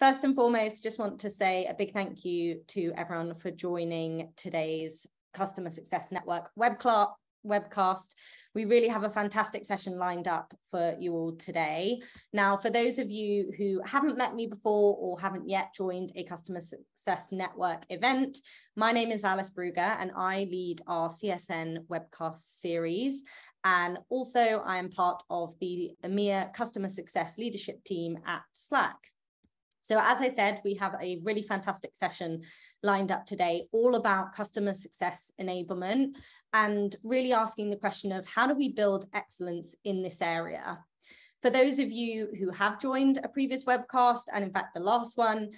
First and foremost, just want to say a big thank you to everyone for joining today's Customer Success Network webcast. We really have a fantastic session lined up for you all today. Now, for those of you who haven't met me before or haven't yet joined a Customer Success Network event, my name is Alice Brugger and I lead our CSN webcast series. And also I am part of the EMEA Customer Success Leadership team at Slack. So as I said, we have a really fantastic session lined up today, all about customer success enablement and really asking the question of how do we build excellence in this area? For those of you who have joined a previous webcast, and in fact the last one,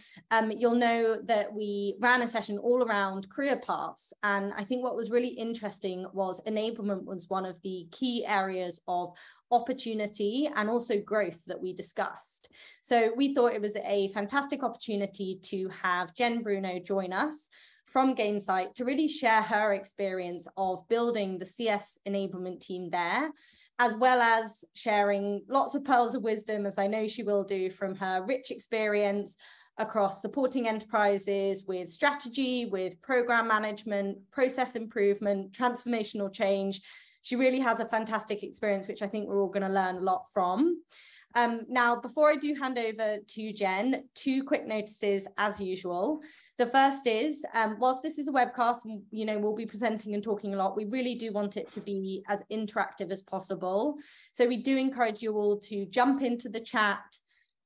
you'll know that we ran a session all around career paths. And I think what was really interesting was enablement was one of the key areas of opportunity and also growth that we discussed. So we thought it was a fantastic opportunity to have Bruno join us from GAINSIGHT to really share her experience of building the CS Enablement team there, as well as sharing lots of pearls of wisdom, as I know she will do, from her rich experience across supporting enterprises with strategy, with program management, process improvement, transformational change. She really has a fantastic experience, which I think we're all going to learn a lot from. Now, before I do hand over to Jen, two quick notices as usual. The first is, whilst this is a webcast, you know, we'll be presenting and talking a lot, we really do want it to be as interactive as possible. So we do encourage you all to jump into the chat,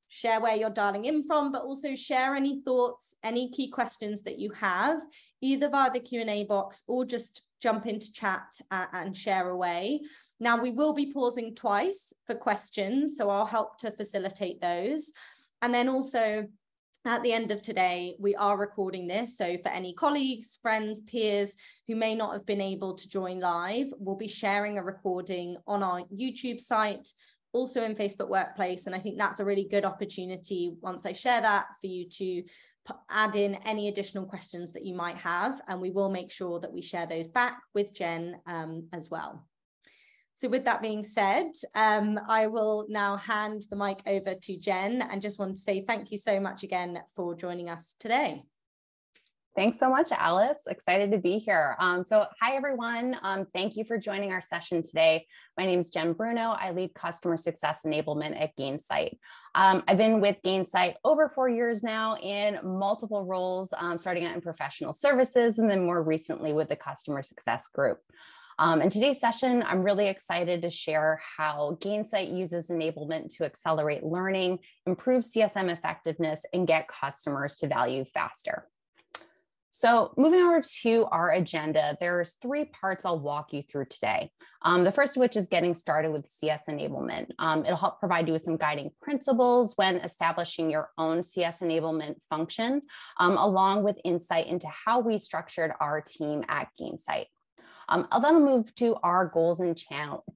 share where you're dialing in from, but also share any thoughts, any key questions that you have, either via the Q&A box or just jump into chat and share away. Now, we will be pausing twice for questions, so I'll help to facilitate those. And then also at the end of today, we are recording this. So for any colleagues, friends, peers who may not have been able to join live, we'll be sharing a recording on our YouTube site, also in Facebook Workplace. And I think that's a really good opportunity once I share that for you to add in any additional questions that you might have. And we will make sure that we share those back with Jen as well. So with that being said, I will now hand the mic over to Jen and just want to say thank you so much again for joining us today. Thanks so much, Alice. Excited to be here. So hi, everyone. Thank you for joining our session today. My name is Bruno. I lead Customer Success Enablement at GAINSIGHT. I've been with GAINSIGHT over 4 years now in multiple roles, starting out in professional services and then more recently with the Customer Success Group. In today's session, I'm really excited to share how GAINSIGHT uses enablement to accelerate learning, improve CSM effectiveness, and get customers to value faster. So moving over to our agenda, there's 3 parts I'll walk you through today. The first of which is getting started with CS Enablement. It'll help provide you with some guiding principles when establishing your own CS Enablement function, along with insight into how we structured our team at GAINSIGHT. I'll then move to our goals and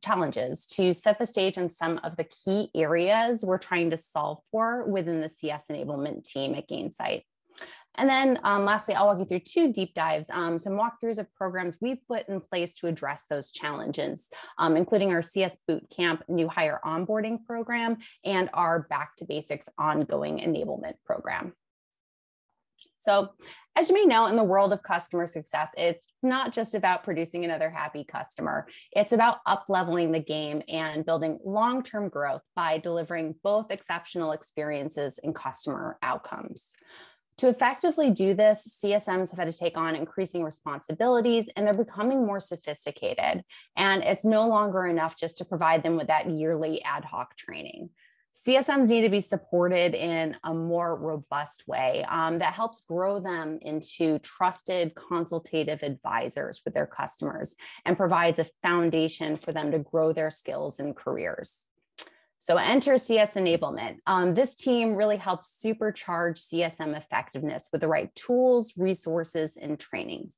challenges to set the stage on some of the key areas we're trying to solve for within the CS Enablement team at GAINSIGHT. And then lastly, I'll walk you through 2 deep dives, some walkthroughs of programs we've put in place to address those challenges, including our CS Bootcamp new hire onboarding program and our Back to Basics ongoing enablement program. So as you may know, in the world of customer success, it's not just about producing another happy customer. It's about up-leveling the game and building long-term growth by delivering both exceptional experiences and customer outcomes. To effectively do this, CSMs have had to take on increasing responsibilities and they're becoming more sophisticated. And it's no longer enough just to provide them with that yearly ad hoc training. CSMs need to be supported in a more robust way that helps grow them into trusted consultative advisors with their customers and provides a foundation for them to grow their skills and careers. So enter CS Enablement. This team really helps supercharge CSM effectiveness with the right tools, resources, and trainings.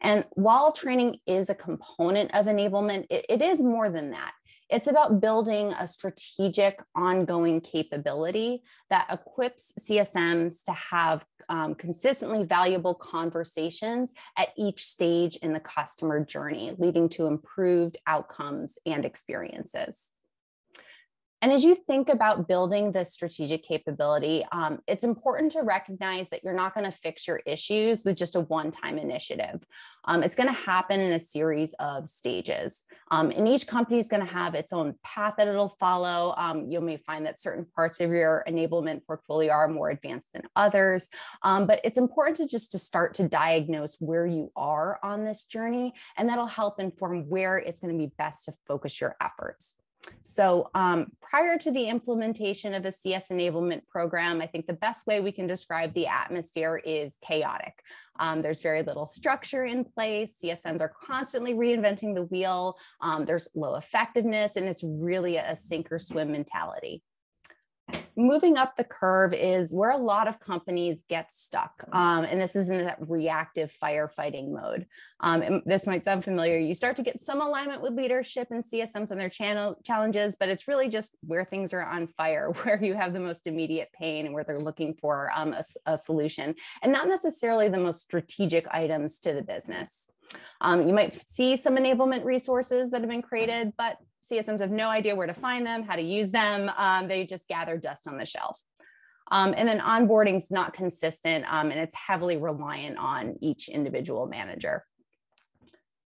And while training is a component of enablement, it is more than that. It's about building a strategic, ongoing capability that equips CSMs to have consistently valuable conversations at each stage in the customer journey, leading to improved outcomes and experiences. And as you think about building this strategic capability, it's important to recognize that you're not going to fix your issues with just a one-time initiative. It's going to happen in a series of stages. And each company is going to have its own path that it'll follow. You may find that certain parts of your enablement portfolio are more advanced than others. But it's important to start to diagnose where you are on this journey, and that'll help inform where it's going to be best to focus your efforts. So prior to the implementation of a CS enablement program, I think the best way we can describe the atmosphere is chaotic. There's very little structure in place. CSMs are constantly reinventing the wheel. There's low effectiveness, and it's really a sink or swim mentality. Moving up the curve is where a lot of companies get stuck. And this is in that reactive firefighting mode. And this might sound familiar. You start to get some alignment with leadership and CSMs and their challenges, but it's really just where things are on fire, where you have the most immediate pain and where they're looking for a solution, and not necessarily the most strategic items to the business. You might see some enablement resources that have been created, but CSMs have no idea where to find them, how to use them. They just gather dust on the shelf. And then onboarding is not consistent, and it's heavily reliant on each individual manager.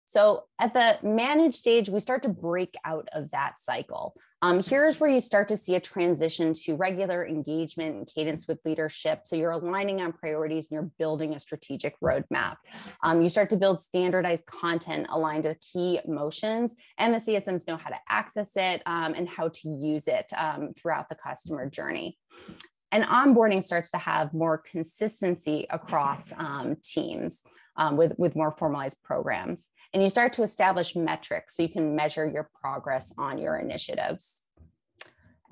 So at the manage stage, we start to break out of that cycle. Here's where you start to see a transition to regular engagement and cadence with leadership. So you're aligning on priorities and you're building a strategic roadmap. You start to build standardized content aligned to key motions, and the CSMs know how to access it and how to use it throughout the customer journey. And onboarding starts to have more consistency across teams. With more formalized programs. And you start to establish metrics so you can measure your progress on your initiatives.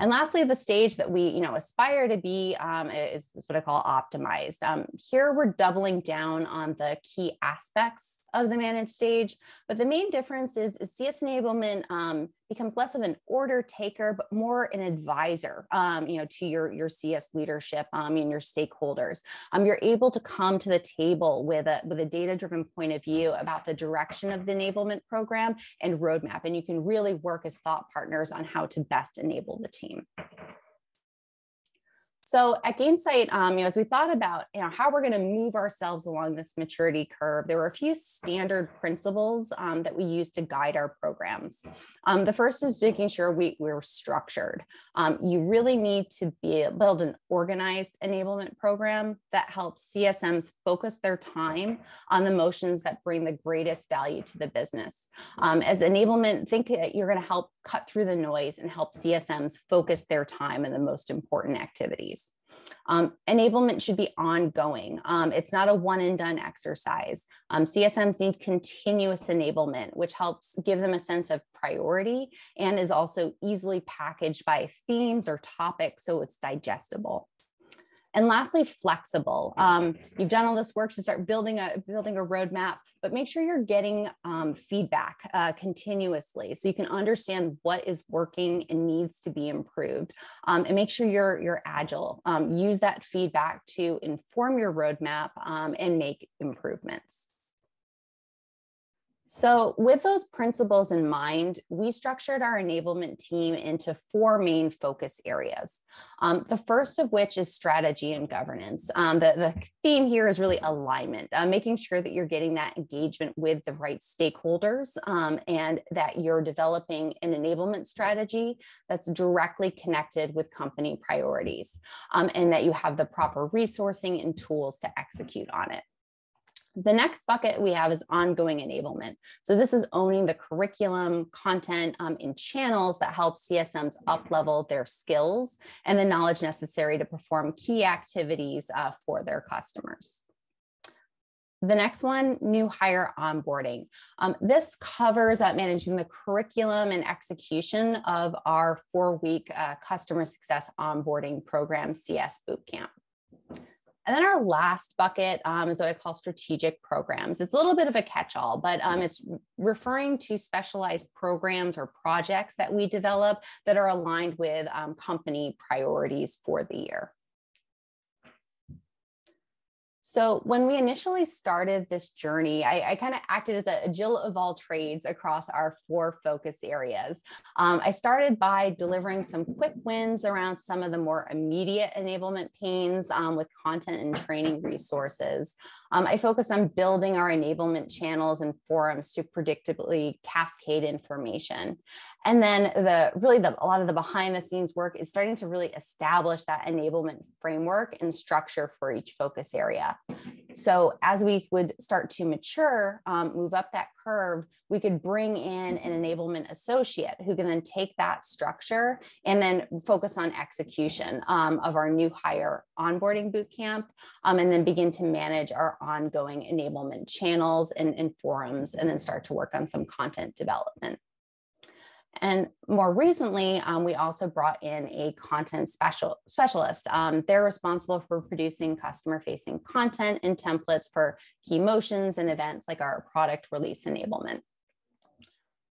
And lastly, the stage that we aspire to be is what I call optimized. Here we're doubling down on the key aspects of the managed stage, but the main difference is CS enablement becomes less of an order taker, but more an advisor, to your CS leadership and your stakeholders. You're able to come to the table with a data-driven point of view about the direction of the enablement program and roadmap, and you can really work as thought partners on how to best enable the team. So at GAINSIGHT, as we thought about how we're going to move ourselves along this maturity curve, there were a few standard principles that we use to guide our programs. The first is making sure we're structured. You really need to build an organized enablement program that helps CSMs focus their time on the motions that bring the greatest value to the business. As enablement, think you're going to help cut through the noise and help CSMs focus their time on the most important activities. Enablement should be ongoing. It's not a one and done exercise. CSMs need continuous enablement, which helps give them a sense of priority and is also easily packaged by themes or topics so it's digestible. And lastly, flexible. You've done all this work to start building a roadmap, but make sure you're getting feedback continuously so you can understand what is working and needs to be improved. And make sure you're agile. Use that feedback to inform your roadmap and make improvements. So with those principles in mind, we structured our enablement team into 4 main focus areas. The first of which is strategy and governance. The theme here is really alignment, making sure that you're getting that engagement with the right stakeholders and that you're developing an enablement strategy that's directly connected with company priorities and that you have the proper resourcing and tools to execute on it. The next bucket we have is ongoing enablement. So this is owning the curriculum, content, and channels that help CSMs up-level their skills and the knowledge necessary to perform key activities for their customers. The next one, new hire onboarding. This covers managing the curriculum and execution of our 4-week customer success onboarding program, CS Bootcamp. And then our last bucket is what I call strategic programs. It's a little bit of a catch-all, but it's referring to specialized programs or projects that we develop that are aligned with company priorities for the year. So when we initially started this journey, I kind of acted as a Jill of all trades across our 4 focus areas. I started by delivering some quick wins around some of the more immediate enablement pains with content and training resources. I focused on building our enablement channels and forums to predictably cascade information. And then a lot of the behind the scenes work is starting to really establish that enablement framework and structure for each focus area. So as we would start to mature, move up that curve, we could bring in an enablement associate who can then take that structure and then focus on execution of our new hire onboarding bootcamp, and then begin to manage our ongoing enablement channels and forums, and then start to work on some content development. And more recently, we also brought in a content specialist. They're responsible for producing customer-facing content and templates for key motions and events like our product release enablement.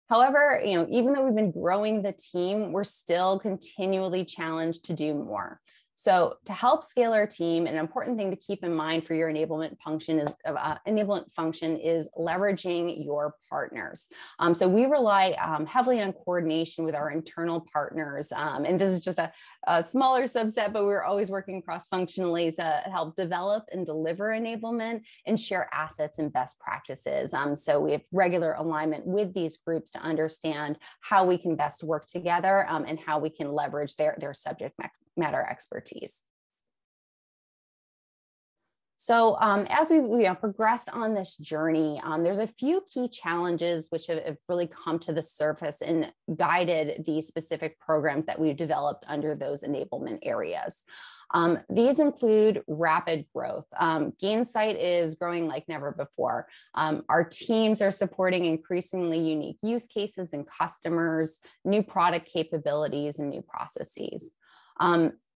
However, even though we've been growing the team, we're still continually challenged to do more. So to help scale our team, an important thing to keep in mind for your enablement function is leveraging your partners. So we rely heavily on coordination with our internal partners. And this is just a smaller subset, but we're always working cross-functionally to help develop and deliver enablement and share assets and best practices. So we have regular alignment with these groups to understand how we can best work together and how we can leverage their subject matter expertise. So as we progressed on this journey, there's a few key challenges which have really come to the surface and guided the specific programs that we've developed under those enablement areas. These include rapid growth. GAINSIGHT is growing like never before. Our teams are supporting increasingly unique use cases and customers, new product capabilities, and new processes.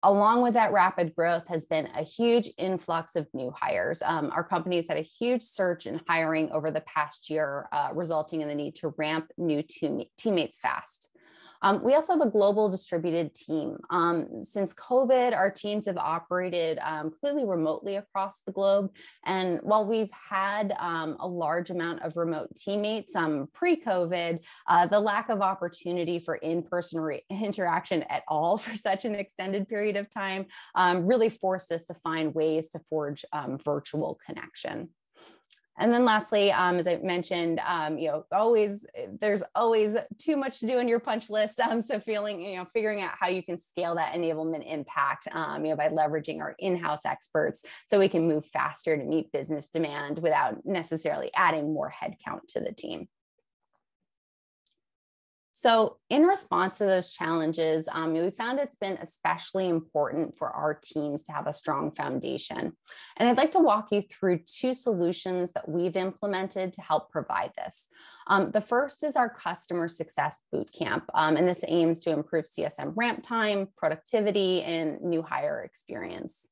Along with that rapid growth has been a huge influx of new hires. Our company's had a huge surge in hiring over the past year, resulting in the need to ramp new teammates fast. We also have a global distributed team. Since COVID, our teams have operated completely remotely across the globe. And while we've had a large amount of remote teammates pre-COVID, the lack of opportunity for in-person interaction at all for such an extended period of time really forced us to find ways to forge virtual connection. And then lastly, as I mentioned, there's always too much to do in your punch list. So figuring out how you can scale that enablement impact, by leveraging our in-house experts so we can move faster to meet business demand without necessarily adding more headcount to the team. So in response to those challenges, we found it's been especially important for our teams to have a strong foundation. And I'd like to walk you through 2 solutions that we've implemented to help provide this. The first is our Customer Success Bootcamp, and this aims to improve CSM ramp time, productivity, and new hire experience.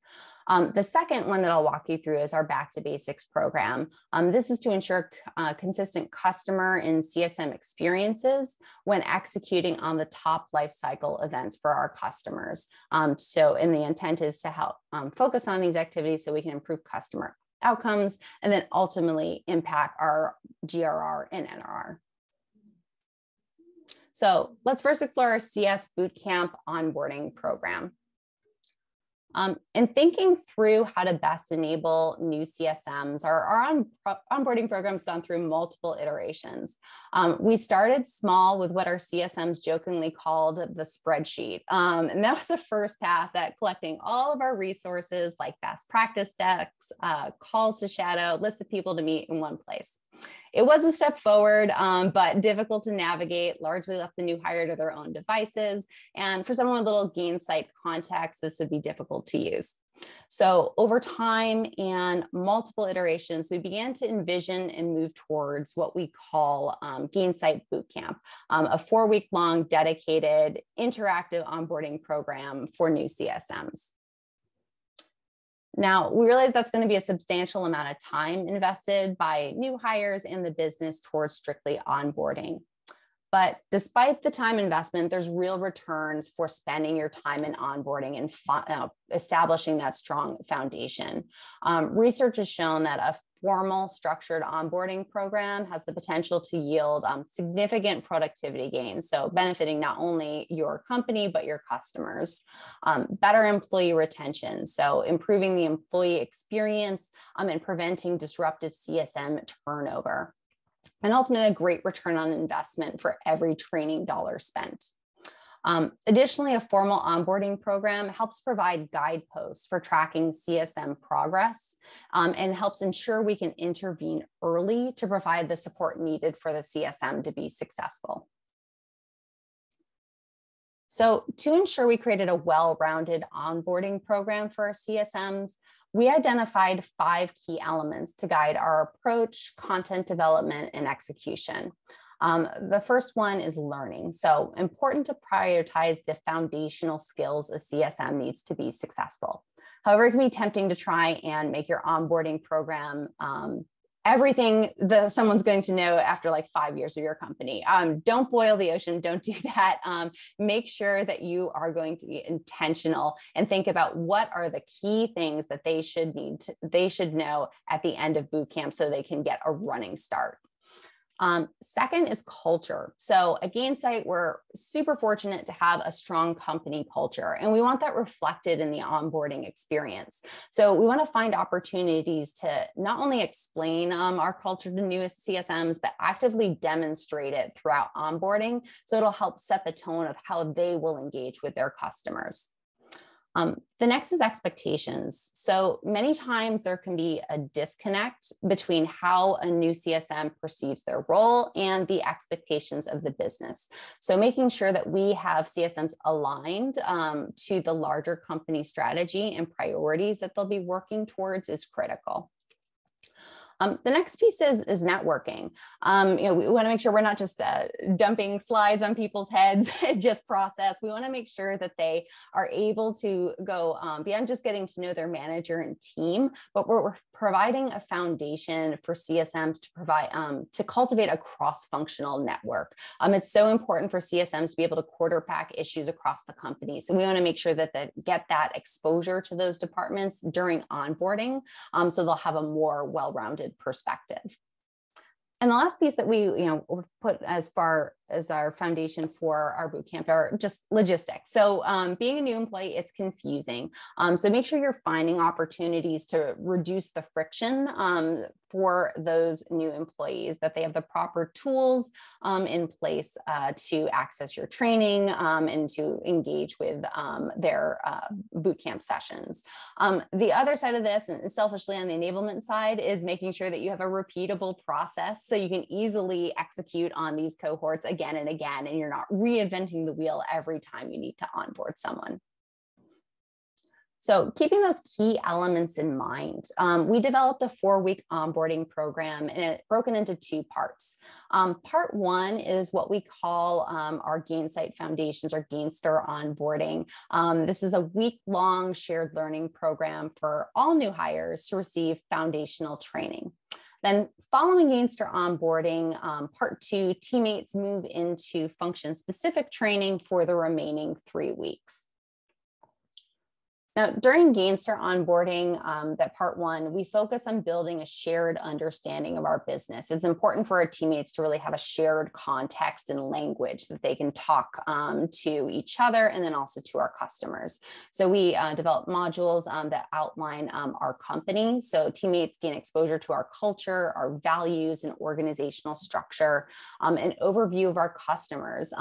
The second one that I'll walk you through is our Back to Basics program. This is to ensure consistent customer and CSM experiences when executing on the top lifecycle events for our customers. And the intent is to help focus on these activities so we can improve customer outcomes and then ultimately impact our GRR and NRR. So let's first explore our CS Bootcamp onboarding program. And thinking through how to best enable new CSMs, our onboarding program's gone through multiple iterations. We started small with what our CSMs jokingly called the spreadsheet. And that was the first pass at collecting all of our resources like best practice decks, calls to shadow, lists of people to meet in one place. It was a step forward, but difficult to navigate, largely left the new hire to their own devices. And for someone with a little GAINSIGHT context, this would be difficult to use. So over time and multiple iterations, we began to envision and move towards what we call GAINSIGHT Bootcamp, a 4-week-long dedicated interactive onboarding program for new CSMs. Now, we realize that's going to be a substantial amount of time invested by new hires and the business towards strictly onboarding. But despite the time investment, there's real returns for spending your time in onboarding and establishing that strong foundation. Research has shown that a formal structured onboarding program has the potential to yield significant productivity gains. So benefiting not only your company, but your customers. Better employee retention. So improving the employee experience and preventing disruptive CSM turnover. And ultimately a great return on investment for every training dollar spent. Additionally, a formal onboarding program helps provide guideposts for tracking CSM progress and helps ensure we can intervene early to provide the support needed for the CSM to be successful. So to ensure we created a well-rounded onboarding program for our CSMs, we identified 5 key elements to guide our approach, content development, and execution. The first one is learning. So important to prioritize the foundational skills a CSM needs to be successful. However, it can be tempting to try and make your onboarding program everything that someone's going to know after like 5 years of your company. Don't boil the ocean, don't do that. Make sure that you are going to be intentional and think about what are the key things that they should know at the end of boot camp so they can get a running start. Second is culture. So at GAINSIGHT, we're super fortunate to have a strong company culture, and we want that reflected in the onboarding experience. So we want to find opportunities to not only explain our culture to new CSMs, but actively demonstrate it throughout onboarding. So it'll help set the tone of how they will engage with their customers. The next is expectations. So many times there can be a disconnect between how a new CSM perceives their role and the expectations of the business. So making sure that we have CSMs aligned to the larger company strategy and priorities that they'll be working towards is critical. The next piece is networking. We want to make sure we're not just dumping slides on people's heads, just process. We want to make sure that they are able to go beyond just getting to know their manager and team, but we're providing a foundation for CSMs to provide to cultivate a cross-functional network. It's so important for CSMs to be able to quarterback issues across the company. So we want to make sure that they get that exposure to those departments during onboarding, so they'll have a more well-rounded perspective. And the last piece that we put as far as our foundation for our bootcamp are just logistics. So being a new employee, it's confusing. So make sure you're finding opportunities to reduce the friction for those new employees, that they have the proper tools in place to access your training and to engage with their bootcamp sessions. The other side of this, and selfishly on the enablement side, is making sure that you have a repeatable process so you can easily execute on these cohorts again and again, and you're not reinventing the wheel every time you need to onboard someone. So keeping those key elements in mind, we developed a 4-week onboarding program, and it's broken into 2 parts. Part 1 is what we call our GAINSIGHT Foundations or GAINSTAR onboarding. This is a week-long shared learning program for all new hires to receive foundational training. Then following GAINSTAR onboarding, part 2, teammates move into function-specific training for the remaining 3 weeks. Now, during GAINSTAR onboarding, that part 1, we focus on building a shared understanding of our business. It's important for our teammates to really have a shared context and language that they can talk to each other and then also to our customers. So we develop modules that outline our company. So teammates gain exposure to our culture, our values, and organizational structure, an overview of our customers.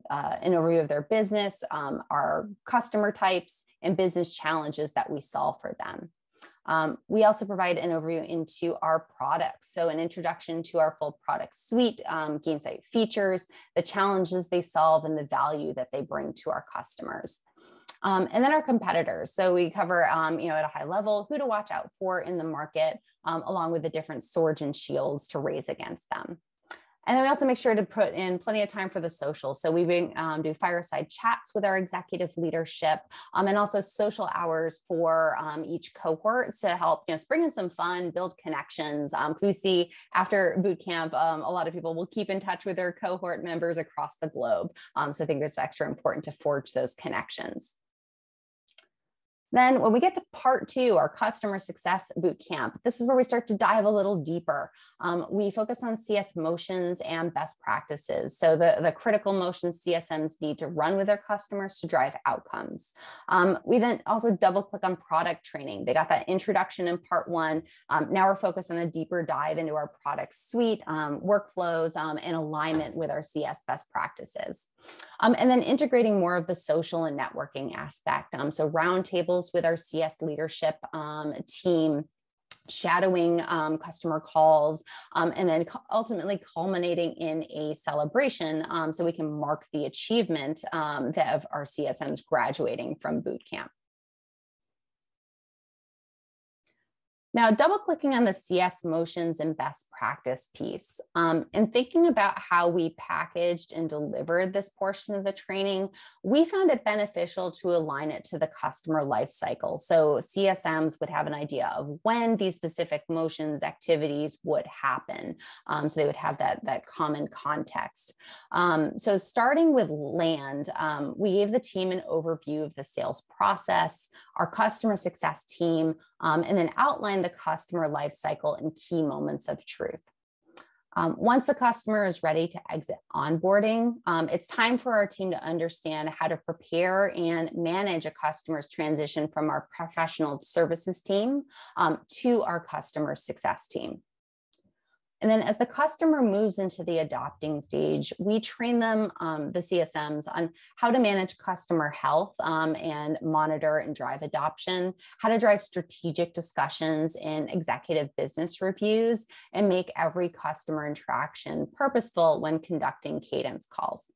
An overview of their business, our customer types, and business challenges that we solve for them. We also provide an overview into our products. So an introduction to our full product suite, GAINSIGHT features, the challenges they solve, and the value that they bring to our customers. And then our competitors. So we cover, at a high level, who to watch out for in the market, along with the different swords and shields to raise against them. And then we also make sure to put in plenty of time for the social. So we do fireside chats with our executive leadership, and also social hours for each cohort to help bring in some fun, build connections. Because we see after boot camp, a lot of people will keep in touch with their cohort members across the globe. So I think it's extra important to forge those connections. Then when we get to part 2, our customer success bootcamp, this is where we start to dive a little deeper. We focus on CS motions and best practices. So the critical motions CSMs need to run with their customers to drive outcomes. We then also double click on product training. They got that introduction in part 1. Now we're focused on a deeper dive into our product suite, workflows, and alignment with our CS best practices. And then integrating more of the social and networking aspect. So roundtables with our CS leadership team, shadowing customer calls, and then ultimately culminating in a celebration so we can mark the achievement of our CSMs graduating from boot camp. Now, double clicking on the CS motions and best practice piece, and thinking about how we packaged and delivered this portion of the training, we found it beneficial to align it to the customer life cycle. So CSMs would have an idea of when these specific motions activities would happen. So they would have that common context. So starting with land, we gave the team an overview of the sales process, our customer success team, and then outline the customer life cycle and key moments of truth. Once the customer is ready to exit onboarding, it's time for our team to understand how to prepare and manage a customer's transition from our professional services team to our customer success team. And then as the customer moves into the adopting stage, we train them, the CSMs, on how to manage customer health and monitor and drive adoption, how to drive strategic discussions in executive business reviews, and make every customer interaction purposeful when conducting cadence calls.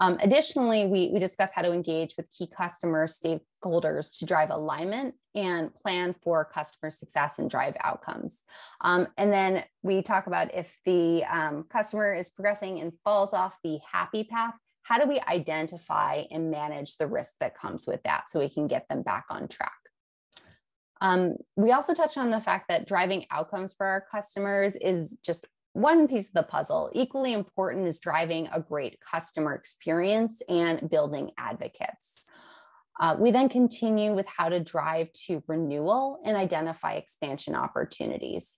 Additionally, we discuss how to engage with key customer stakeholders to drive alignment and plan for customer success and drive outcomes. And then we talk about if the customer is progressing and falls off the happy path, how do we identify and manage the risk that comes with that so we can get them back on track? We also touched on the fact that driving outcomes for our customers is just one piece of the puzzle. Equally important is driving a great customer experience and building advocates. We then continue with how to drive to renewal and identify expansion opportunities.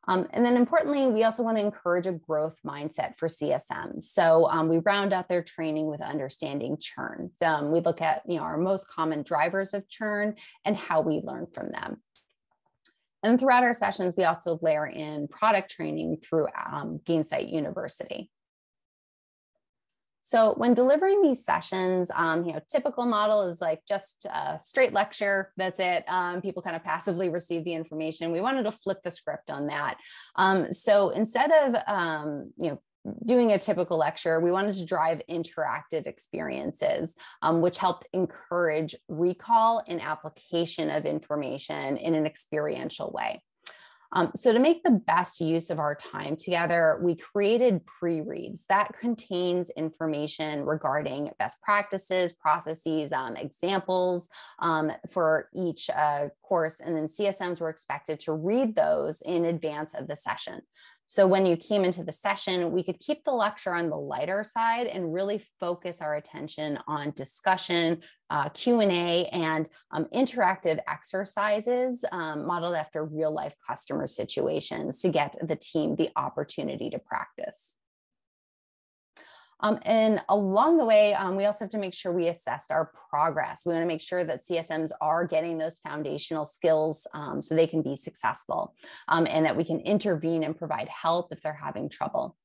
And then importantly, we also want to encourage a growth mindset for CSMs. So we round out their training with understanding churn. We look at our most common drivers of churn and how we learn from them. And throughout our sessions, we also layer in product training through GAINSIGHT University. So when delivering these sessions, typical model is like just a straight lecture, that's it. People kind of passively receive the information. We wanted to flip the script on that. So instead of, doing a typical lecture, we wanted to drive interactive experiences, which helped encourage recall and application of information in an experiential way. So to make the best use of our time together, we created pre-reads that contains information regarding best practices, processes, examples for each course, and then CSMs were expected to read those in advance of the session. So when you came into the session, we could keep the lecture on the lighter side and really focus our attention on discussion, Q&A, and interactive exercises modeled after real-life customer situations to get the team the opportunity to practice. And along the way, we also have to make sure we assessed our progress. We want to make sure that CSMs are getting those foundational skills so they can be successful, and that we can intervene and provide help if they're having trouble.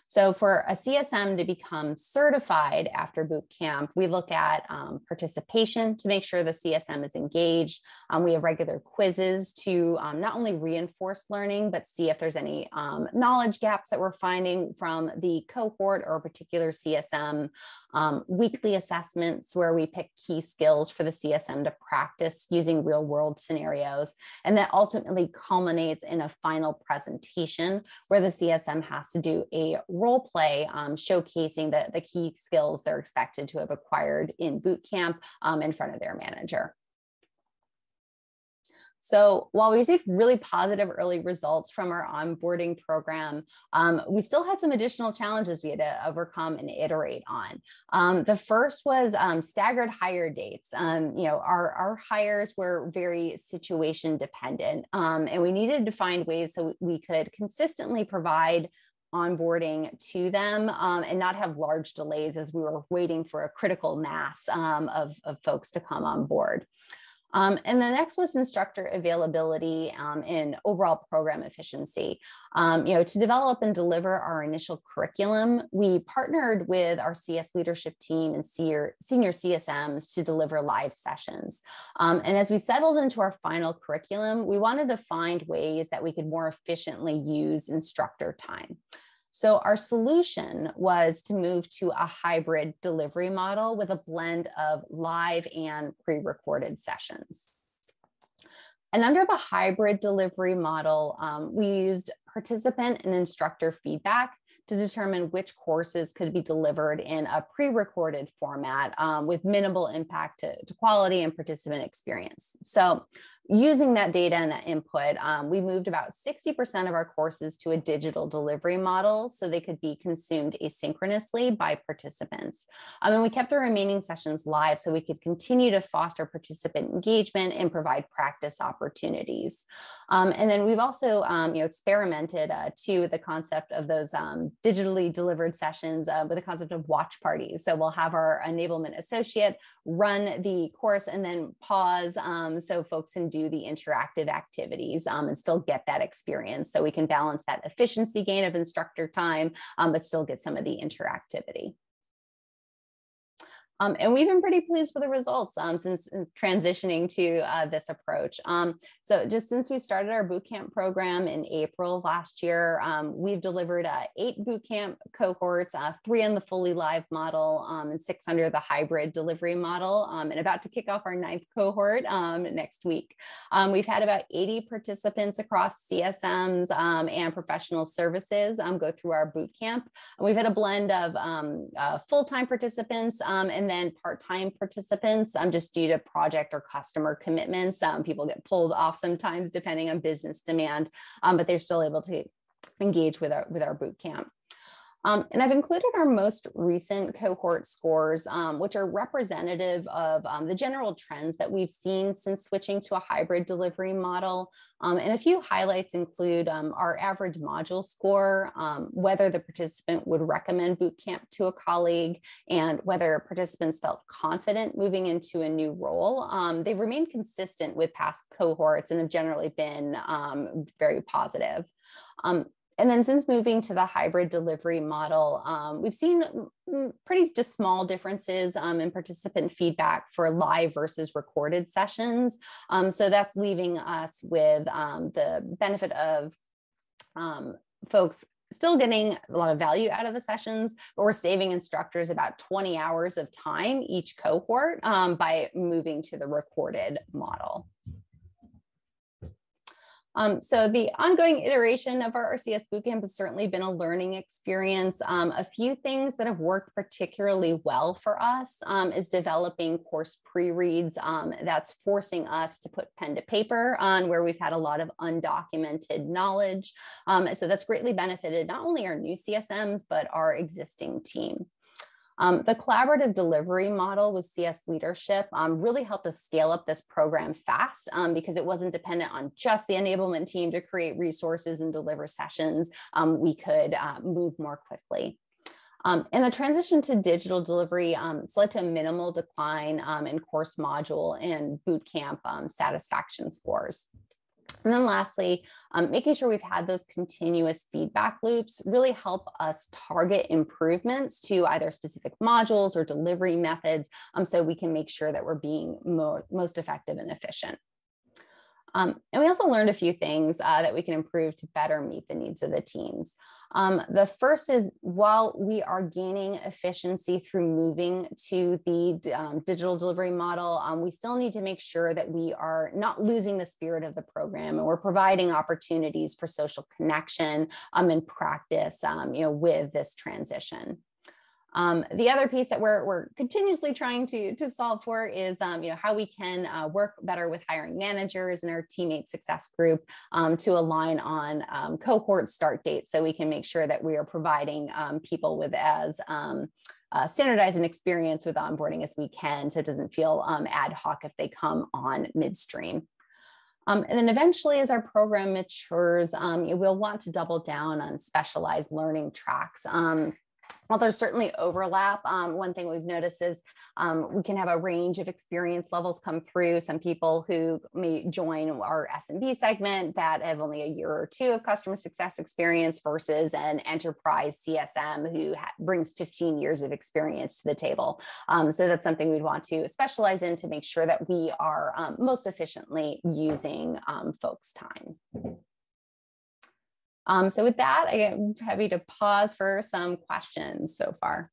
So for a CSM to become certified after boot camp, we look at participation to make sure the CSM is engaged, We have regular quizzes to not only reinforce learning, but see if there's any knowledge gaps that we're finding from the cohort or a particular CSM. Weekly assessments where we pick key skills for the CSM to practice using real world scenarios. And that ultimately culminates in a final presentation where the CSM has to do a role play showcasing the key skills they're expected to have acquired in bootcamp in front of their manager. So while we received really positive early results from our onboarding program, we still had some additional challenges we had to overcome and iterate on. The first was staggered hire dates. Our hires were very situation dependent, and we needed to find ways so we could consistently provide onboarding to them and not have large delays as we were waiting for a critical mass of folks to come on board. And the next was instructor availability and overall program efficiency. To develop and deliver our initial curriculum, we partnered with our CS leadership team and senior CSMs to deliver live sessions. And as we settled into our final curriculum, we wanted to find ways that we could more efficiently use instructor time. So our solution was to move to a hybrid delivery model with a blend of live and pre-recorded sessions. And under the hybrid delivery model, we used participant and instructor feedback to determine which courses could be delivered in a pre-recorded format with minimal impact to quality and participant experience. So using that data and that input, we moved about 60% of our courses to a digital delivery model so they could be consumed asynchronously by participants. And we kept the remaining sessions live so we could continue to foster participant engagement and provide practice opportunities. And then we've also experimented too with the concept of those digitally delivered sessions with the concept of watch parties. So we'll have our enablement associate run the course and then pause so folks can do the interactive activities and still get that experience. So we can balance that efficiency gain of instructor time, but still get some of the interactivity. And we've been pretty pleased with the results since transitioning to this approach. So just since we started our bootcamp program in April of last year, we've delivered 8 bootcamp cohorts, 3 on the fully live model and 6 under the hybrid delivery model, and about to kick off our 9th cohort next week. We've had about 80 participants across CSMs and professional services go through our bootcamp. We've had a blend of full-time participants and then part-time participants just due to project or customer commitments. People get pulled off sometimes depending on business demand, but they're still able to engage with our bootcamp. And I've included our most recent cohort scores, which are representative of the general trends that we've seen since switching to a hybrid delivery model. And a few highlights include our average module score, whether the participant would recommend bootcamp to a colleague, and whether participants felt confident moving into a new role. They've remained consistent with past cohorts and have generally been very positive. And then since moving to the hybrid delivery model, we've seen pretty just small differences in participant feedback for live versus recorded sessions. So that's leaving us with the benefit of folks still getting a lot of value out of the sessions, but we're saving instructors about 20 hours of time each cohort by moving to the recorded model. So the ongoing iteration of our RCS Bootcamp has certainly been a learning experience. A few things that have worked particularly well for us is developing course pre-reads that's forcing us to put pen to paper on where we've had a lot of undocumented knowledge. So that's greatly benefited not only our new CSMs, but our existing team. The collaborative delivery model with CS leadership really helped us scale up this program fast because it wasn't dependent on just the enablement team to create resources and deliver sessions. We could move more quickly. And the transition to digital delivery it's led to a minimal decline in course module and bootcamp satisfaction scores. And then lastly, making sure we've had those continuous feedback loops really help us target improvements to either specific modules or delivery methods so we can make sure that we're being most effective and efficient. And we also learned a few things that we can improve to better meet the needs of the teams. The first is, while we are gaining efficiency through moving to the digital delivery model, we still need to make sure that we are not losing the spirit of the program, and we're providing opportunities for social connection and practice, with this transition. The other piece that we're continuously trying to solve for is, how we can work better with hiring managers and our teammate success group to align on cohort start dates, so we can make sure that we are providing people with as standardized an experience with onboarding as we can, so it doesn't feel ad hoc if they come on midstream. And then eventually, as our program matures, we'll want to double down on specialized learning tracks. While there's certainly overlap, one thing we've noticed is we can have a range of experience levels come through. Some people who may join our SMB segment that have only a year or two of customer success experience versus an enterprise CSM who brings 15 years of experience to the table. So that's something we'd want to specialize in to make sure that we are most efficiently using folks' time. So with that, I am happy to pause for some questions so far.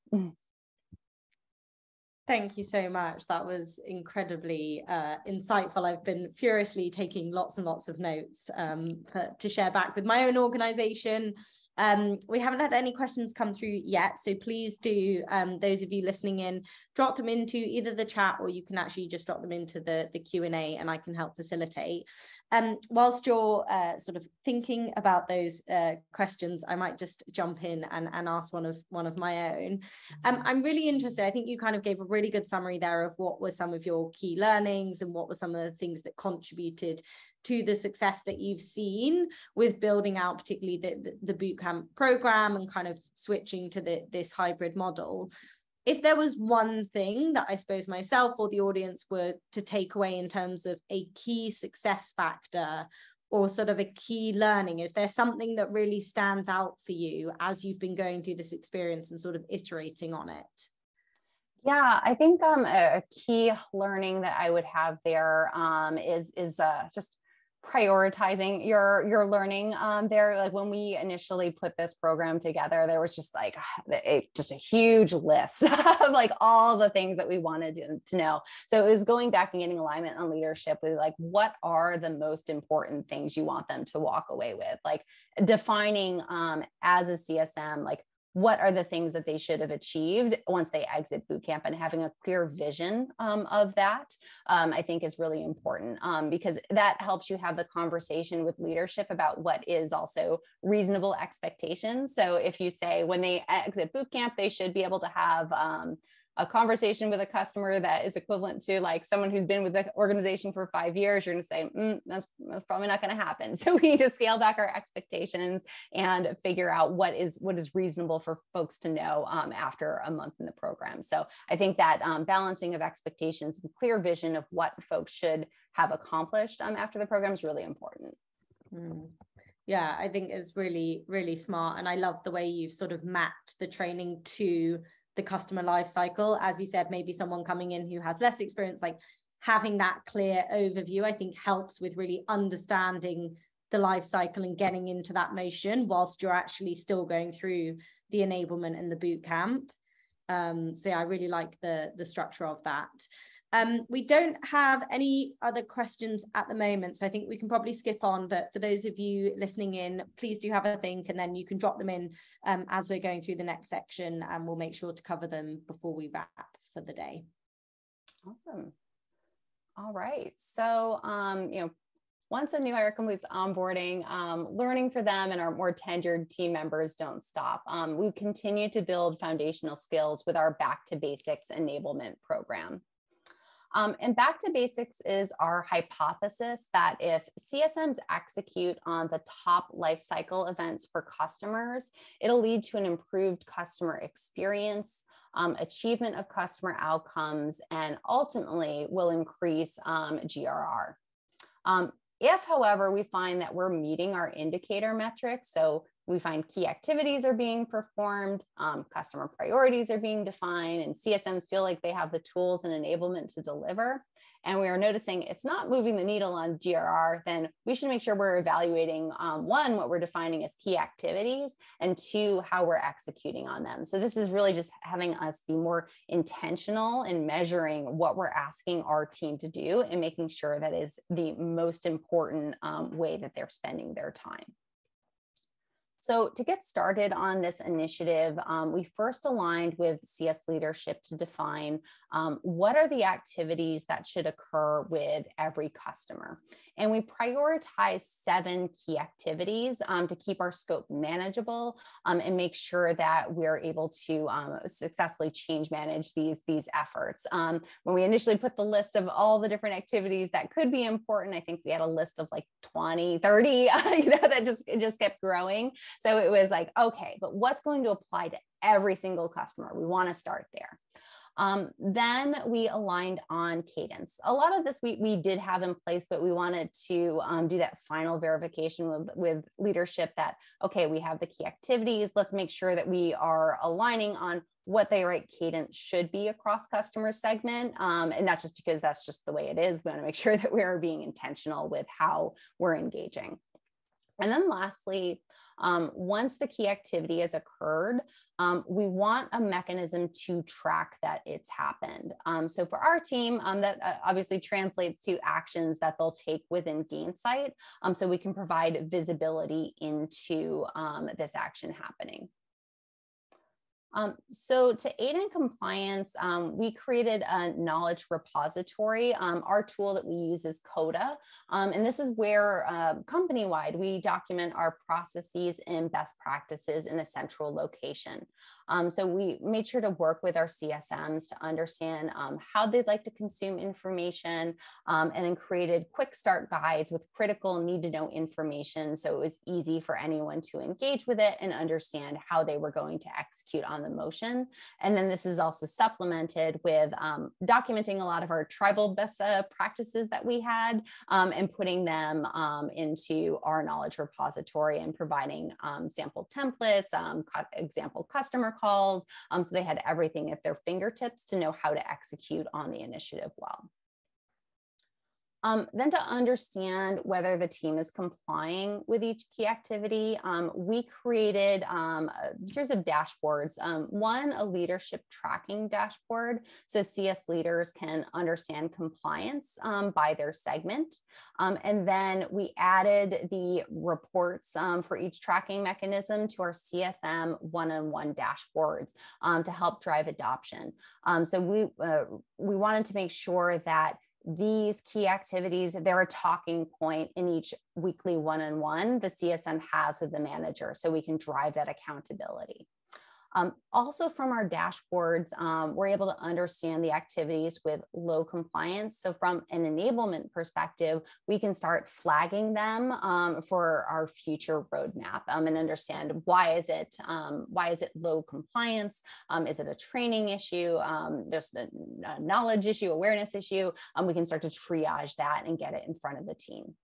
Thank you so much. That was incredibly insightful. I've been furiously taking lots and lots of notes to share back with my own organization. We haven't had any questions come through yet, so please do, those of you listening in, drop them into either the chat, or you can actually just drop them into the Q&A and I can help facilitate. Whilst you're sort of thinking about those questions, I might just jump in and ask one of my own. I'm really interested. I think you kind of gave a really good summary there of what were some of your key learnings and what were some of the things that contributed to the success that you've seen with building out particularly the bootcamp program and kind of switching to this hybrid model. If there was one thing that I suppose myself or the audience were to take away in terms of a key success factor or sort of a key learning, is there something that really stands out for you as you've been going through this experience and sort of iterating on it? Yeah, I think a key learning that I would have there is just prioritizing your learning there. Like when we initially put this program together, there was just like just a huge list of like all the things that we wanted to know. So it was going back and getting alignment on leadership with like, what are the most important things you want them to walk away with? Like defining as a CSM, like what are the things that they should have achieved once they exit bootcamp, and having a clear vision of that, I think is really important because that helps you have the conversation with leadership about what is also reasonable expectations. So if you say when they exit bootcamp, they should be able to have a conversation with a customer that is equivalent to like someone who's been with the organization for 5 years, you're going to say, that's probably not going to happen. So we need to scale back our expectations and figure out what is reasonable for folks to know after a month in the program. So I think that balancing of expectations and clear vision of what folks should have accomplished after the program is really important. Yeah, I think it's really, really smart. And I love the way you've sort of mapped the training to the customer life cycle. As you said, maybe someone coming in who has less experience, like having that clear overview, I think helps with really understanding the life cycle and getting into that motion whilst you're actually still going through the enablement and the boot camp. So yeah, I really like the structure of that. We don't have any other questions at the moment, so I think we can probably skip on, but for those of you listening in, please do have a think, and then you can drop them in as we're going through the next section, and we'll make sure to cover them before we wrap for the day. Awesome. All right. So, once a new hire completes onboarding, learning for them and our more tenured team members don't stop. We continue to build foundational skills with our Back to Basics enablement program. And Back to Basics is our hypothesis that if CSMs execute on the top lifecycle events for customers, it'll lead to an improved customer experience, achievement of customer outcomes, and ultimately will increase GRR. If, however, we find that we're meeting our indicator metrics, so we find key activities are being performed, customer priorities are being defined, and CSMs feel like they have the tools and enablement to deliver, and we are noticing it's not moving the needle on GRR, then we should make sure we're evaluating, one, what we're defining as key activities, and two, how we're executing on them. So this is really just having us be more intentional in measuring what we're asking our team to do and making sure that is the most important way that they're spending their time. So to get started on this initiative, we first aligned with CS leadership to define what are the activities that should occur with every customer. And we prioritized 7 key activities to keep our scope manageable and make sure that we're able to successfully change manage these efforts. When we initially put the list of all the different activities that could be important, I think we had a list of like 20, 30, that just kept growing. So it was like, okay, but what's going to apply to every single customer? We want to start there. Then we aligned on cadence. A lot of this we did have in place, but we wanted to do that final verification with leadership that, okay, we have the key activities. Let's make sure that we are aligning on what the right cadence should be across customer segment. And not just because that's just the way it is. We want to make sure that we are being intentional with how we're engaging. And then lastly, once the key activity has occurred, we want a mechanism to track that it's happened. So for our team, that obviously translates to actions that they'll take within GAINSIGHT, so we can provide visibility into this action happening. So to aid in compliance, we created a knowledge repository. Our tool that we use is CODA, and this is where company-wide we document our processes and best practices in a central location. So we made sure to work with our CSMs to understand how they'd like to consume information, and then created quick start guides with critical need-to-know information, so it was easy for anyone to engage with it and understand how they were going to execute on the motion. And then this is also supplemented with documenting a lot of our tribal best practices that we had, and putting them into our knowledge repository and providing sample templates, example customer calls, so they had everything at their fingertips to know how to execute on the initiative well. Then to understand whether the team is complying with each key activity, we created a series of dashboards. One, a leadership tracking dashboard, so CS leaders can understand compliance by their segment. And then we added the reports for each tracking mechanism to our CSM one-on-one dashboards to help drive adoption. So we wanted to make sure that these key activities, they're a talking point in each weekly one-on-one the CSM has with the manager, so we can drive that accountability. Also from our dashboards, we're able to understand the activities with low compliance. So from an enablement perspective, we can start flagging them for our future roadmap, and understand why is it low compliance? Is it a training issue? Just a knowledge issue, awareness issue? We can start to triage that and get it in front of the team.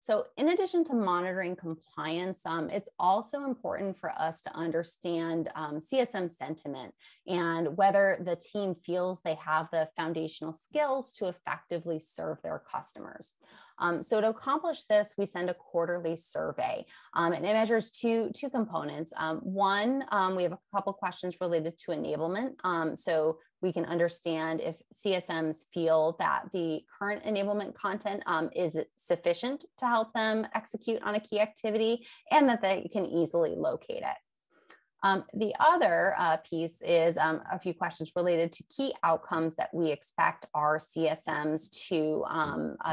So in addition to monitoring compliance, it's also important for us to understand CSM sentiment and whether the team feels they have the foundational skills to effectively serve their customers. So to accomplish this, we send a quarterly survey, and it measures two components. One, we have a couple questions related to enablement. So we can understand if CSMs feel that the current enablement content is sufficient to help them execute on a key activity and that they can easily locate it. The other piece is a few questions related to key outcomes that we expect our CSMs to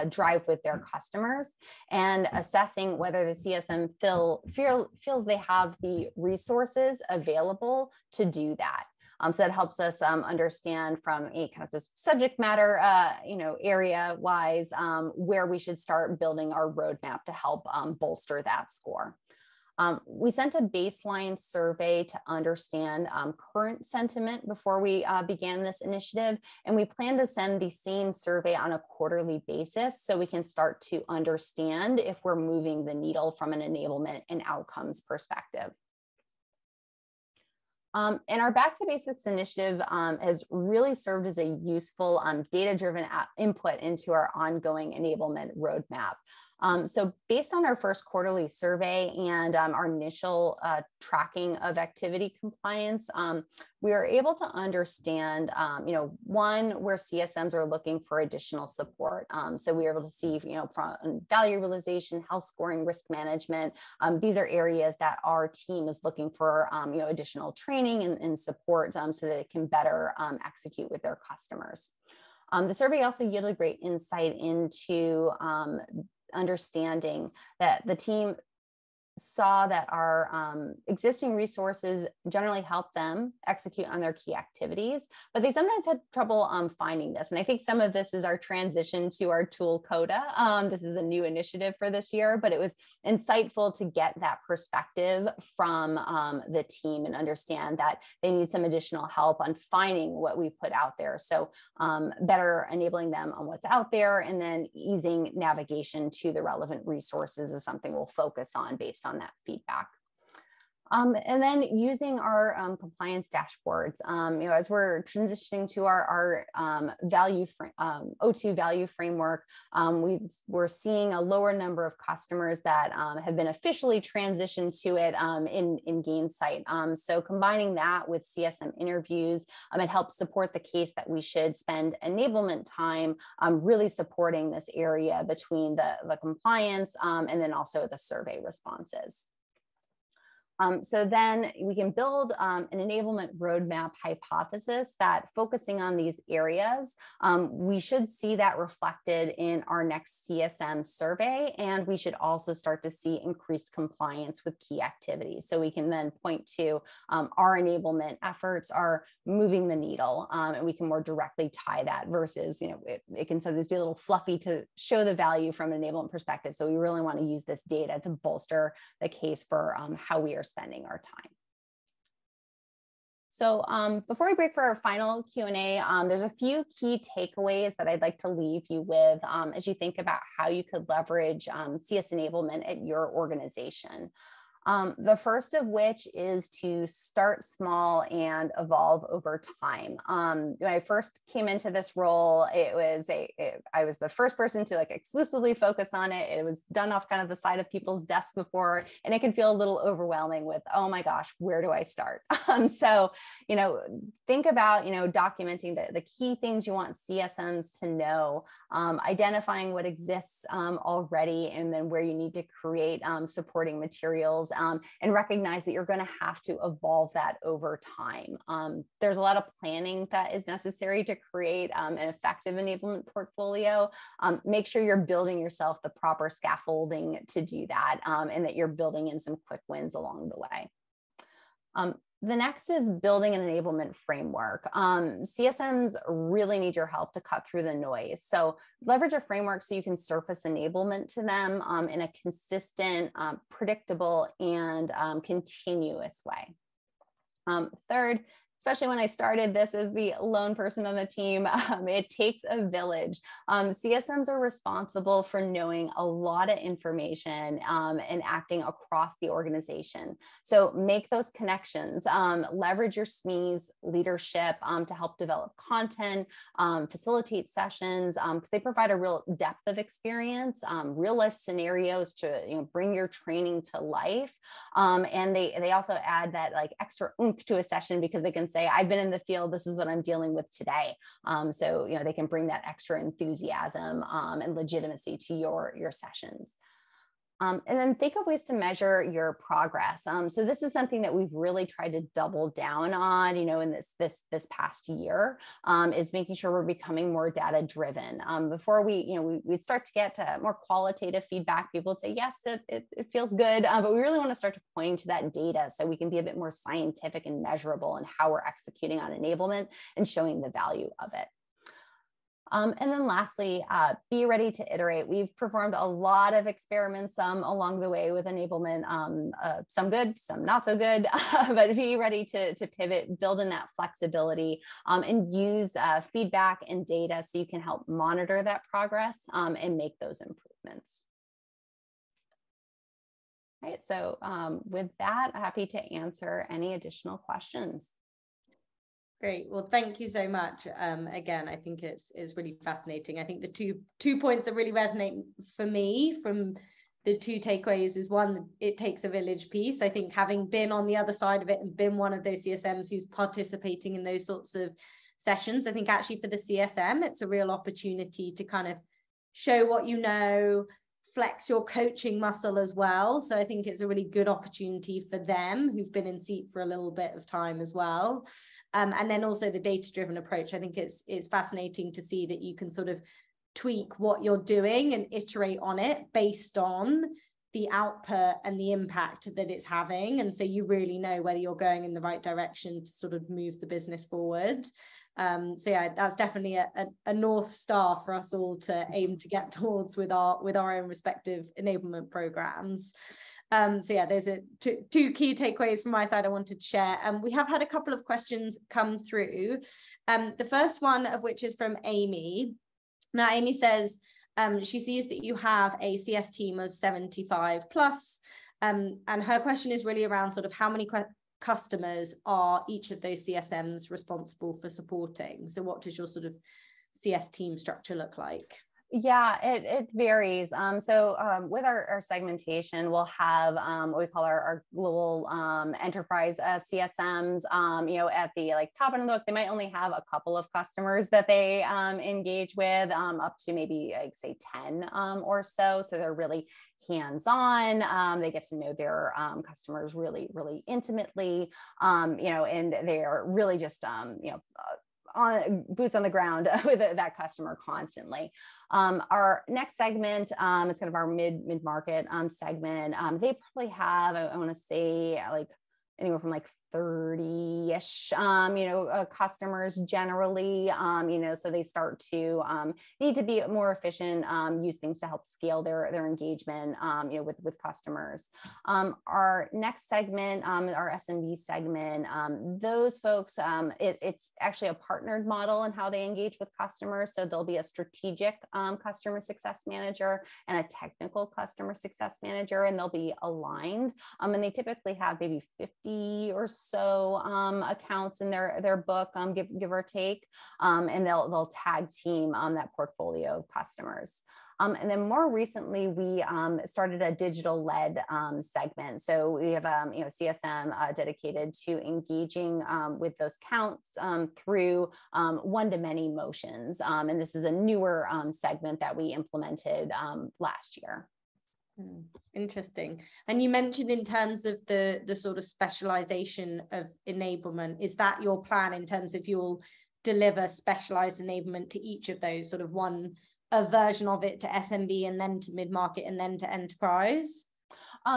drive with their customers, and assessing whether the CSM feels they have the resources available to do that. So that helps us understand from a kind of this subject matter, area-wise, where we should start building our roadmap to help bolster that score. We sent a baseline survey to understand current sentiment before we began this initiative, and we plan to send the same survey on a quarterly basis so we can start to understand if we're moving the needle from an enablement and outcomes perspective. And our Back to Basics initiative has really served as a useful data-driven input into our ongoing enablement roadmap. So based on our first quarterly survey and our initial tracking of activity compliance, we are able to understand, one, where CSMs are looking for additional support. So we are able to see, from value realization, health scoring, risk management. These are areas that our team is looking for, additional training and support so that it can better execute with their customers. The survey also yielded great insight into understanding that the team saw that our existing resources generally help them execute on their key activities, but they sometimes had trouble finding this. And I think some of this is our transition to our tool CODA. This is a new initiative for this year, but it was insightful to get that perspective from the team and understand that they need some additional help on finding what we put out there. So better enabling them on what's out there, and then easing navigation to the relevant resources is something we'll focus on based on that feedback. And then using our compliance dashboards, as we're transitioning to our O2 value framework, we're seeing a lower number of customers that have been officially transitioned to it in GAINSIGHT. So combining that with CSM interviews, it helps support the case that we should spend enablement time really supporting this area between the compliance and then also the survey responses. So then we can build an enablement roadmap hypothesis that, focusing on these areas, we should see that reflected in our next CSM survey, and we should also start to see increased compliance with key activities. So we can then point to our enablement efforts are moving the needle, and we can more directly tie that versus, it can sometimes be a little fluffy to show the value from an enablement perspective. So we really want to use this data to bolster the case for how we are spending our time. So before we break for our final Q&A, there's a few key takeaways that I'd like to leave you with as you think about how you could leverage CS enablement at your organization. The first of which is to start small and evolve over time. When I first came into this role, I was the first person to exclusively focus on it. It was done off kind of the side of people's desks before, and it can feel a little overwhelming with, oh my gosh, where do I start? So, think about, documenting the key things you want CSMs to know, identifying what exists already, and then where you need to create supporting materials. And recognize that you're going to have to evolve that over time. There's a lot of planning that is necessary to create an effective enablement portfolio. Make sure you're building yourself the proper scaffolding to do that, and that you're building in some quick wins along the way. The next is building an enablement framework. CSMs really need your help to cut through the noise. So leverage a framework so you can surface enablement to them in a consistent, predictable, and continuous way. Third, especially when I started this as the lone person on the team, it takes a village. CSMs are responsible for knowing a lot of information and acting across the organization. So make those connections, leverage your SMEs leadership to help develop content, facilitate sessions, because they provide a real depth of experience, real life scenarios to bring your training to life. And they also add that extra oomph to a session because they can say, I've been in the field, this is what I'm dealing with today. So, they can bring that extra enthusiasm and legitimacy to your sessions. And then think of ways to measure your progress. So this is something that we've really tried to double down on, in this past year, is making sure we're becoming more data driven. Before we'd start to get more qualitative feedback. People would say, yes, it feels good, but we really want to start to point to that data so we can be a bit more scientific and measurable in how we're executing on enablement and showing the value of it. And then lastly, be ready to iterate. We've performed a lot of experiments along the way with enablement, some good, some not so good, but be ready to pivot, build in that flexibility, and use feedback and data so you can help monitor that progress and make those improvements. All right, so with that, happy to answer any additional questions. Great. Well, thank you so much. Again, I think it's really fascinating. I think the two points that really resonate for me from the two takeaways is one, it takes a village piece. I think having been on the other side of it and been one of those CSMs who's participating in those sorts of sessions, I think actually for the CSM, it's a real opportunity to kind of show what you know, flex your coaching muscle as well. So I think it's a really good opportunity for them who've been in seat for a little bit of time as well. And then also the data-driven approach. I think it's fascinating to see that you can sort of tweak what you're doing and iterate on it based on the output and the impact that it's having. And so you really know whether you're going in the right direction to sort of move the business forward. So yeah, that's definitely a North Star for us all to aim to get towards with our own respective enablement programs. So yeah, those are two key takeaways from my side I wanted to share. We have had a couple of questions come through. The first one of which is from Amy. Now, Amy says she sees that you have a CS team of 75 plus, and her question is really around sort of how many customers are each of those CSMs responsible for supporting? So what does your sort of CS team structure look like? Yeah, it varies. With our segmentation, we'll have what we call our global enterprise CSMs. At the top end of the book, they might only have a couple of customers that they engage with, up to maybe say 10 or so. So they're really hands-on. They get to know their customers really, really intimately. And they are really just on boots on the ground with that customer constantly. Our next segment is kind of our mid-market segment. They probably have, I want to say, like anywhere from like 30-ish, customers generally, so they start to need to be more efficient, use things to help scale their engagement, with customers. Our next segment, our SMB segment, those folks, it's actually a partnered model in how they engage with customers. So there'll be a strategic customer success manager and a technical customer success manager, and they'll be aligned. And they typically have maybe 50 or so accounts in their book, give or take, and they'll tag team that portfolio of customers. And then more recently, we started a digital-led segment. So we have CSM dedicated to engaging with those counts through one-to-many motions. And this is a newer segment that we implemented last year. Interesting. And you mentioned in terms of the sort of specialization of enablement, is that your plan in terms of you'll deliver specialized enablement to each of those, sort of a version of it to SMB and then to mid-market and then to enterprise?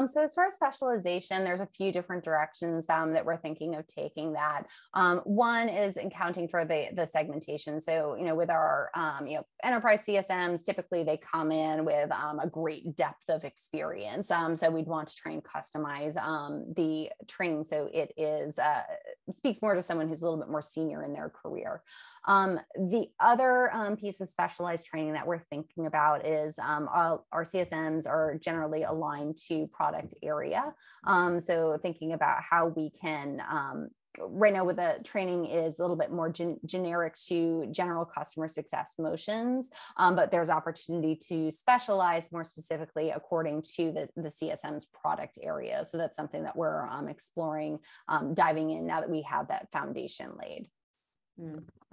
So as far as specialization, there's a few different directions that we're thinking of taking that. One is accounting for the segmentation. So, with our, enterprise CSMs, typically they come in with a great depth of experience. So we'd want to try and customize the training so it speaks more to someone who's a little bit more senior in their career. The other piece of specialized training that we're thinking about is our CSMs are generally aligned to product area. So thinking about how we can, right now with the training is a little bit more generic to general customer success motions, but there's opportunity to specialize more specifically according to the CSM's product area. So that's something that we're exploring, diving in now that we have that foundation laid.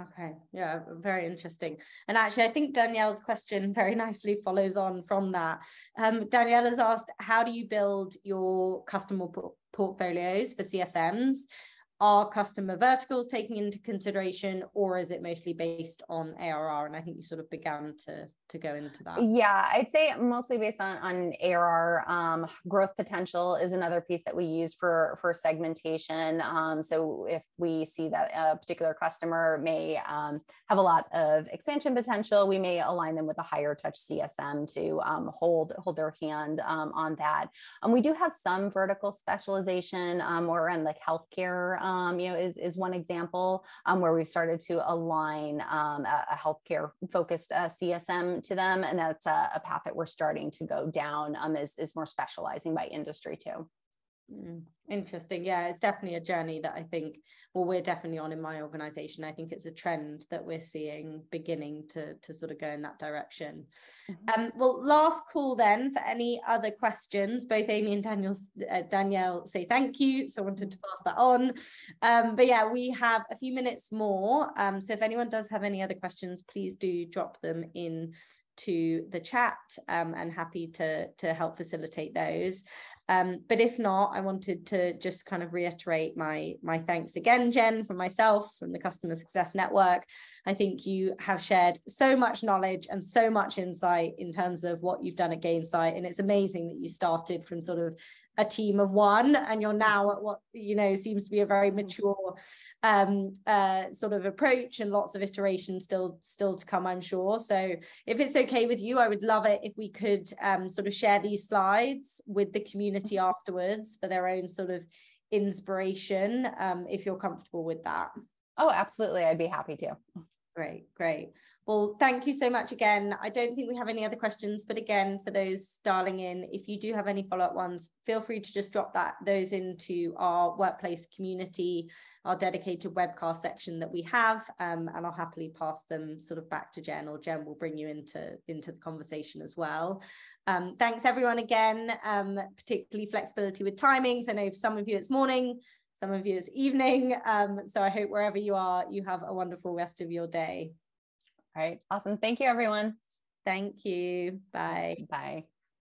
Okay, yeah, very interesting. And actually, I think Danielle's question very nicely follows on from that. Danielle has asked, how do you build your customer portfolios for CSMs? are customer verticals taking into consideration, or is it mostly based on ARR? And I think you sort of began to go into that. Yeah, I'd say mostly based on ARR. Growth potential is another piece that we use for segmentation. So if we see that a particular customer may have a lot of expansion potential, we may align them with a higher touch CSM to hold their hand on that. We do have some vertical specialization or around like healthcare, is one example where we've started to align a healthcare focused CSM to them. And that's a path that we're starting to go down is more specializing by industry too. Interesting. Yeah, it's definitely a journey that I think, well, we're definitely on in my organization. I think it's a trend that we're seeing beginning to sort of go in that direction. Well, last call then for any other questions. Both Amy and Danielle say thank you, so I wanted to pass that on. But yeah, we have a few minutes more. So if anyone does have any other questions, please do drop them in to the chat, and happy to help facilitate those. But if not, I wanted to just kind of reiterate my thanks again, Jen, from myself, from the Customer Success Network. I think you have shared so much knowledge and so much insight in terms of what you've done at GAINSIGHT. And it's amazing that you started from sort of a team of one, and you're now at what, seems to be a very mature sort of approach, and lots of iterations still to come, I'm sure. So if it's okay with you, I would love it if we could sort of share these slides with the community afterwards for their own sort of inspiration, if you're comfortable with that. Oh, absolutely. I'd be happy to. Great. Well, thank you so much again. I don't think we have any other questions, but again, for those dialing in, if you do have any follow-up ones, feel free to just drop those into our workplace community, our dedicated webcast section that we have, and I'll happily pass them sort of back to Jen, or Jen will bring you into the conversation as well. Thanks everyone again, particularly flexibility with timings. I know for some of you it's morning, some of you it's evening. So I hope wherever you are, you have a wonderful rest of your day. All right. Awesome. Thank you, everyone. Thank you. Bye. Bye.